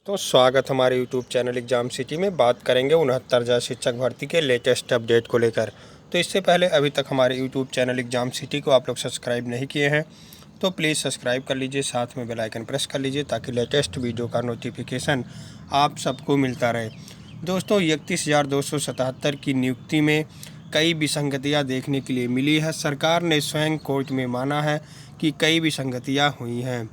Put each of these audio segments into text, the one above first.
तो स्वागत हमारे यूट्यूब चैनल एग्जाम सिटी में। बात करेंगे 69,000 शिक्षक भर्ती के लेटेस्ट अपडेट को लेकर। तो इससे पहले अभी तक हमारे यूट्यूब चैनल एग्जाम सिटी को आप लोग सब्सक्राइब नहीं किए हैं तो प्लीज़ सब्सक्राइब कर लीजिए, साथ में बेल आइकन प्रेस कर लीजिए ताकि लेटेस्ट वीडियो का नोटिफिकेशन आप सबको मिलता रहे। दोस्तों 31,277 की नियुक्ति में कई विसंगतियाँ देखने के लिए मिली है। सरकार ने स्वयं कोर्ट में माना है कि कई विसंगतियाँ हुई हैं।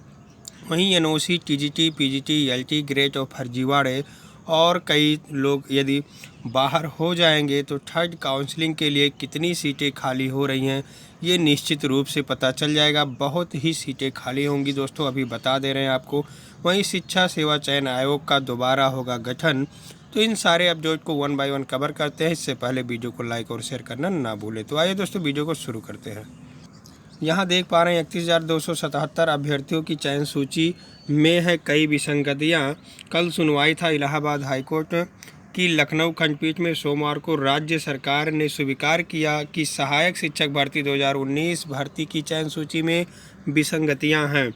वहीं NOC, TGT, PGT, LT grade और फर्जीवाड़े और कई लोग यदि बाहर हो जाएंगे तो थर्ड काउंसलिंग के लिए कितनी सीटें खाली हो रही हैं ये निश्चित रूप से पता चल जाएगा। बहुत ही सीटें खाली होंगी दोस्तों, अभी बता दे रहे हैं आपको। वहीं शिक्षा सेवा चयन आयोग का दोबारा होगा गठन। तो इन सारे अपडेट को वन बाय वन कवर करते हैं। इससे पहले वीडियो को लाइक और शेयर करना ना भूलें। तो आइए दोस्तों वीडियो को शुरू करते हैं। यहाँ देख पा रहे हैं 31,277 अभ्यर्थियों की चयन सूची में है कई विसंगतियाँ। कल सुनवाई था इलाहाबाद हाईकोर्ट की लखनऊ खंडपीठ में। सोमवार को राज्य सरकार ने स्वीकार किया कि सहायक शिक्षक भर्ती 2019 भर्ती की चयन सूची में विसंगतियाँ हैं।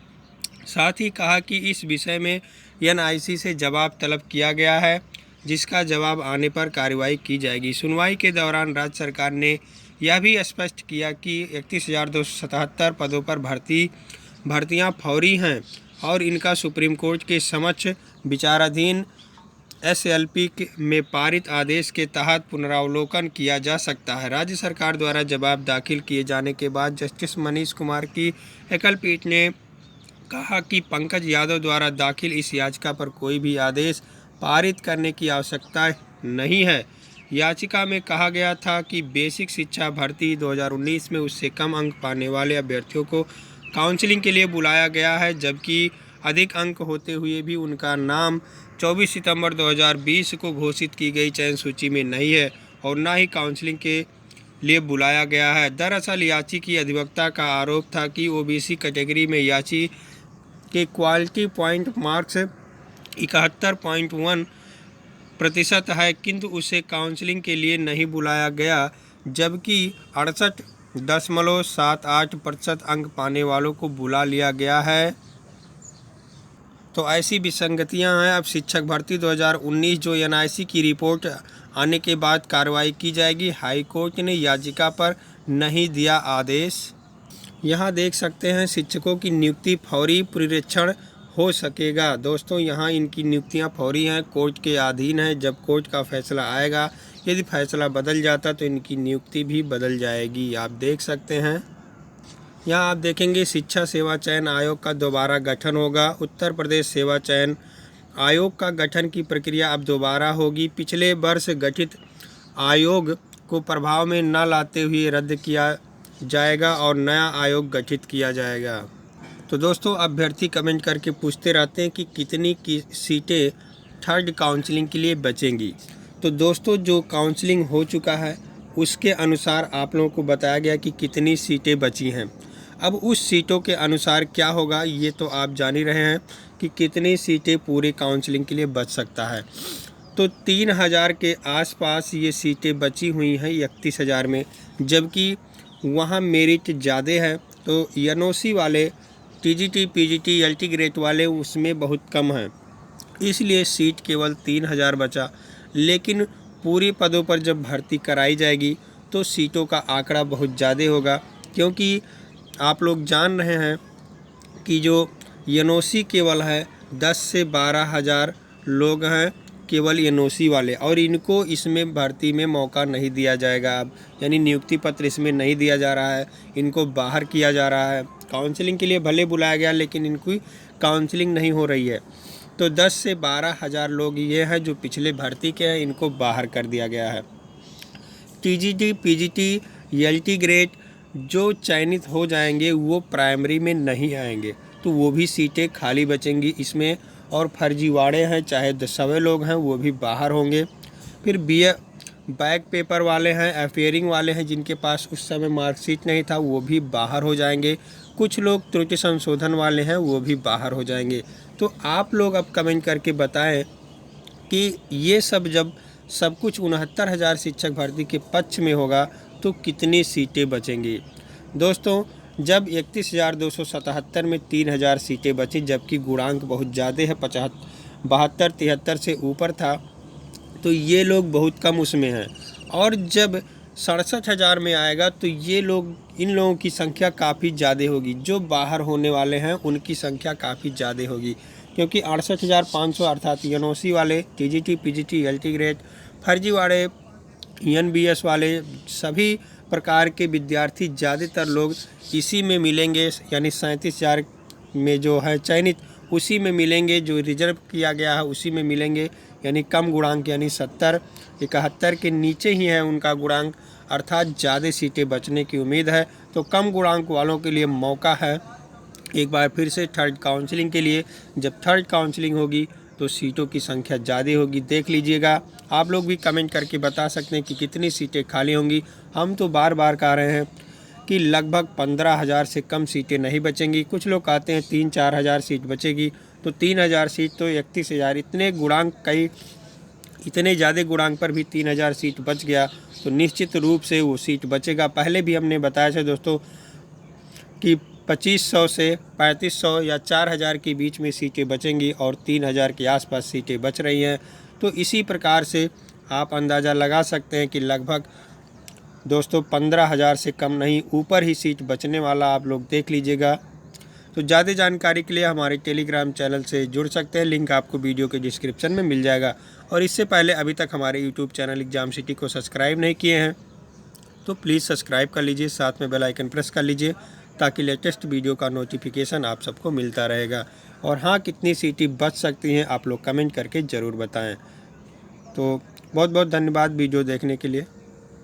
साथ ही कहा कि इस विषय में एनआईसी से जवाब तलब किया गया है, जिसका जवाब आने पर कार्रवाई की जाएगी। सुनवाई के दौरान राज्य सरकार ने यह भी स्पष्ट किया कि 31,277 पदों पर भर्तियां फौरी हैं और इनका सुप्रीम कोर्ट के समक्ष विचाराधीन एसएलपी में पारित आदेश के तहत पुनरावलोकन किया जा सकता है। राज्य सरकार द्वारा जवाब दाखिल किए जाने के बाद जस्टिस मनीष कुमार की एकल पीठ ने कहा कि पंकज यादव द्वारा दाखिल इस याचिका पर कोई भी आदेश पारित करने की आवश्यकता नहीं है। याचिका में कहा गया था कि बेसिक शिक्षा भर्ती 2019 में उससे कम अंक पाने वाले अभ्यर्थियों को काउंसलिंग के लिए बुलाया गया है, जबकि अधिक अंक होते हुए भी उनका नाम 24 सितंबर 2020 को घोषित की गई चयन सूची में नहीं है और न ही काउंसलिंग के लिए बुलाया गया है। दरअसल याची की अधिवक्ता का आरोप था कि ओबीसी कैटेगरी में याची के क्वालिटी पॉइंट मार्क्स 71.1% है, किंतु उसे काउंसलिंग के लिए नहीं बुलाया गया, जबकि 68.78% अंक पाने वालों को बुला लिया गया है। तो ऐसी विसंगतियां हैं। अब शिक्षक भर्ती 2019 जो एनआईसी की रिपोर्ट आने के बाद कार्रवाई की जाएगी। हाई कोर्ट ने याचिका पर नहीं दिया आदेश। यहाँ देख सकते हैं शिक्षकों की नियुक्ति फौरी पुनरीक्षण हो सकेगा। दोस्तों यहाँ इनकी नियुक्तियाँ फौरी हैं, कोर्ट के अधीन है। जब कोर्ट का फैसला आएगा, यदि फैसला बदल जाता तो इनकी नियुक्ति भी बदल जाएगी। आप देख सकते हैं यहाँ आप देखेंगे शिक्षा सेवा चयन आयोग का दोबारा गठन होगा। उत्तर प्रदेश सेवा चयन आयोग का गठन की प्रक्रिया अब दोबारा होगी। पिछले वर्ष गठित आयोग को प्रभाव में न लाते हुए रद्द किया जाएगा और नया आयोग गठित किया जाएगा। तो दोस्तों अभ्यर्थी कमेंट करके पूछते रहते हैं कि कितनी की सीटें थर्ड काउंसलिंग के लिए बचेंगी। तो दोस्तों जो काउंसलिंग हो चुका है उसके अनुसार आप लोगों को बताया गया कि कितनी सीटें बची हैं। अब उस सीटों के अनुसार क्या होगा ये तो आप जान ही रहे हैं कि कितनी सीटें पूरे काउंसलिंग के लिए बच सकता है। तो 3,000 के आसपास ये सीटें बची हुई हैं 31,000 में, जबकि वहाँ मेरिट ज़्यादा है। तो एनओसी वाले, टीजीटी, पीजीटी, एलटी ग्रेड वाले उसमें बहुत कम हैं, इसलिए सीट केवल 3,000 बचा। लेकिन पूरे पदों पर जब भर्ती कराई जाएगी तो सीटों का आंकड़ा बहुत ज़्यादा होगा, क्योंकि आप लोग जान रहे हैं कि जो एनओसी केवल है 10 से 12,000 लोग हैं केवल एनओसी वाले, और इनको इसमें भर्ती में मौका नहीं दिया जाएगा। अब यानी नियुक्ति पत्र इसमें नहीं दिया जा रहा है, इनको बाहर किया जा रहा है। काउंसलिंग के लिए भले बुलाया गया लेकिन इनकी काउंसलिंग नहीं हो रही है। तो 10 से 12,000 लोग ये हैं जो पिछले भर्ती के हैं, इनको बाहर कर दिया गया है। टीजीटी, पीजीटी, एलटी ग्रेड जो चयनित हो जाएंगे वो प्राइमरी में नहीं आएंगे, तो वो भी सीटें खाली बचेंगी इसमें। और फर्जीवाड़े हैं, चाहे 10 लोग हैं, वो भी बाहर होंगे। फिर बैक पेपर वाले हैं, अफेयरिंग वाले हैं, जिनके पास उस समय मार्कशीट नहीं था, वो भी बाहर हो जाएंगे। कुछ लोग त्रुटि संशोधन वाले हैं, वो भी बाहर हो जाएंगे। तो आप लोग अब कमेंट करके बताएं कि ये सब जब सब कुछ 69,000 शिक्षक भर्ती के पक्ष में होगा तो कितनी सीटें बचेंगी। दोस्तों जब 31,277 में 3,000 सीटें बची, जबकि गुणांक बहुत ज़्यादा है 72-73 से ऊपर था, तो ये लोग बहुत कम उसमें हैं। और जब 67,000 में आएगा तो ये लोग, इन लोगों की संख्या काफ़ी ज़्यादा होगी। जो बाहर होने वाले हैं उनकी संख्या काफ़ी ज़्यादा होगी, क्योंकि 68,500 अर्थात एनओसी वाले, टीजीटी, पीजीटी, एलटी ग्रेड, फर्जी वाले, एनबीएस वाले, सभी प्रकार के विद्यार्थी ज़्यादातर लोग इसी में मिलेंगे। यानी 37,000 में जो है चयनित, उसी में मिलेंगे। जो रिजर्व किया गया है उसी में मिलेंगे, यानी कम गुणांक, यानी 70, 71 के नीचे ही है उनका गुणांक, अर्थात ज़्यादा सीटें बचने की उम्मीद है। तो कम गुणांक वालों के लिए मौका है एक बार फिर से थर्ड काउंसलिंग के लिए। जब थर्ड काउंसलिंग होगी तो सीटों की संख्या ज़्यादा होगी, देख लीजिएगा। आप लोग भी कमेंट करके बता सकते हैं कि कितनी सीटें खाली होंगी। हम तो बार बार कह रहे हैं कि लगभग 15,000 से कम सीटें नहीं बचेंगी। कुछ लोग कहते हैं 3-4 हज़ार सीट बचेगी, तो 3,000 सीट तो 31,000, इतने गुणांक, कई इतने ज़्यादा गुणांक पर भी 3,000 सीट बच गया तो निश्चित रूप से वो सीट बचेगा। पहले भी हमने बताया था दोस्तों कि 2,500 से 3,500 या 4,000 के बीच में सीटें बचेंगी और 3,000 के आसपास सीटें बच रही हैं। तो इसी प्रकार से आप अंदाज़ा लगा सकते हैं कि लगभग दोस्तों 15,000 से कम नहीं, ऊपर ही सीट बचने वाला आप लोग देख लीजिएगा। तो ज़्यादा जानकारी के लिए हमारे टेलीग्राम चैनल से जुड़ सकते हैं, लिंक आपको वीडियो के डिस्क्रिप्शन में मिल जाएगा। और इससे पहले अभी तक हमारे यूट्यूब चैनल एग्जाम सिटी को सब्सक्राइब नहीं किए हैं तो प्लीज़ सब्सक्राइब कर लीजिए, साथ में बेल आइकन प्रेस कर लीजिए, ताकि लेटेस्ट वीडियो का नोटिफिकेशन आप सबको मिलता रहेगा। और हाँ, कितनी सीटें बच सकती हैं आप लोग कमेंट करके ज़रूर बताएं। तो बहुत बहुत धन्यवाद वीडियो देखने के लिए।